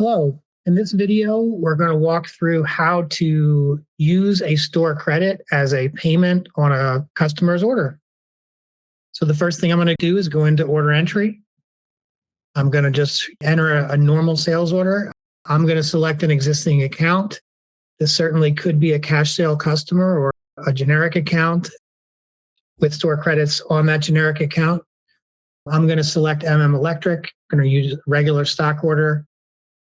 Hello. In this video, we're going to walk through how to use a store credit as a payment on a customer's order. So the first thing I'm going to do is go into order entry. I'm going to just enter a normal sales order. I'm going to select an existing account. This certainly could be a cash sale customer or a generic account with store credits on that generic account. I'm going to select Electric. I'm going to use a regular stock order.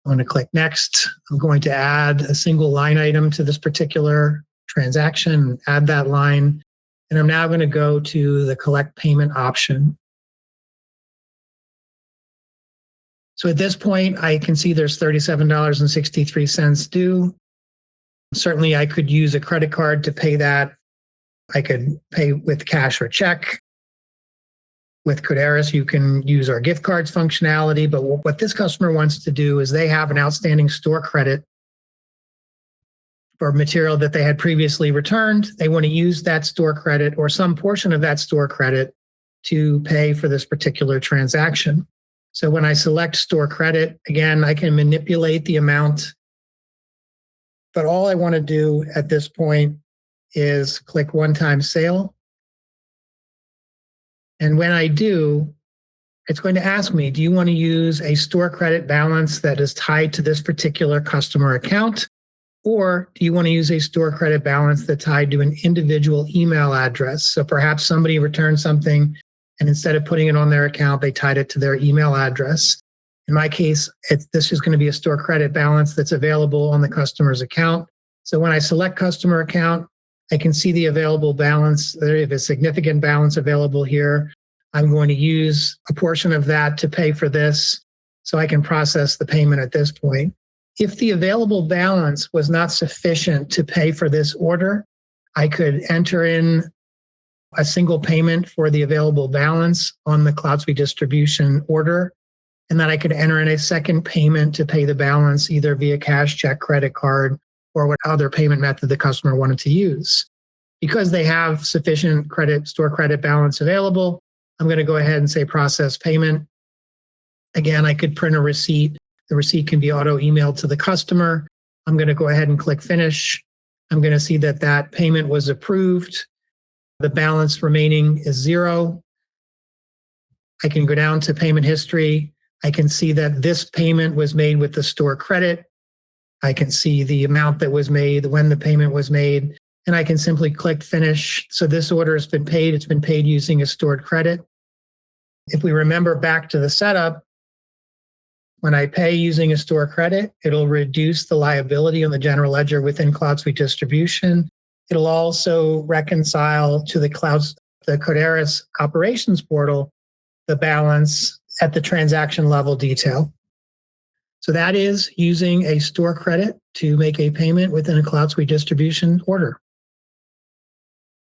I'm going to click next. I'm going to add a single line item to this particular transaction, add that line. And I'm now going to go to the collect payment option. So at this point, I can see there's $37.63 due. Certainly, I could use a credit card to pay that. I could pay with cash or check. With Kodaris, you can use our gift cards functionality, but what this customer wants to do is they have an outstanding store credit for material that they had previously returned. They want to use that store credit or some portion of that store credit to pay for this particular transaction. So when I select store credit, again, I can manipulate the amount, but all I want to do at this point is click one-time sale. And when I do, it's going to ask me, do you want to use a store credit balance that is tied to this particular customer account? Or do you want to use a store credit balance that's tied to an individual email address? So perhaps somebody returned something and instead of putting it on their account, they tied it to their email address. In my case, this is going to be a store credit balance that's available on the customer's account. So when I select customer account, I can see the available balance. There is a significant balance available here. I'm going to use a portion of that to pay for this so I can process the payment at this point. If the available balance was not sufficient to pay for this order, I could enter in a single payment for the available balance on the CloudSuite distribution order, and then I could enter in a second payment to pay the balance either via cash, check, credit card, or what other payment method the customer wanted to use. Because they have sufficient store credit balance available, I'm going to go ahead and say process payment. Again, I could print a receipt. The receipt can be auto-emailed to the customer. I'm going to go ahead and click finish. I'm going to see that that payment was approved. The balance remaining is 0. I can go down to payment history. I can see that this payment was made with the store credit. I can see the amount that was made, when the payment was made, and I can simply click finish. So this order has been paid. It's been paid using a stored credit. If we remember back to the setup, when I pay using a store credit, it'll reduce the liability on the general ledger within CloudSuite distribution. It'll also reconcile to the Kodaris operations portal the balance at the transaction level detail. So that is using a store credit to make a payment within a CloudSuite distribution order.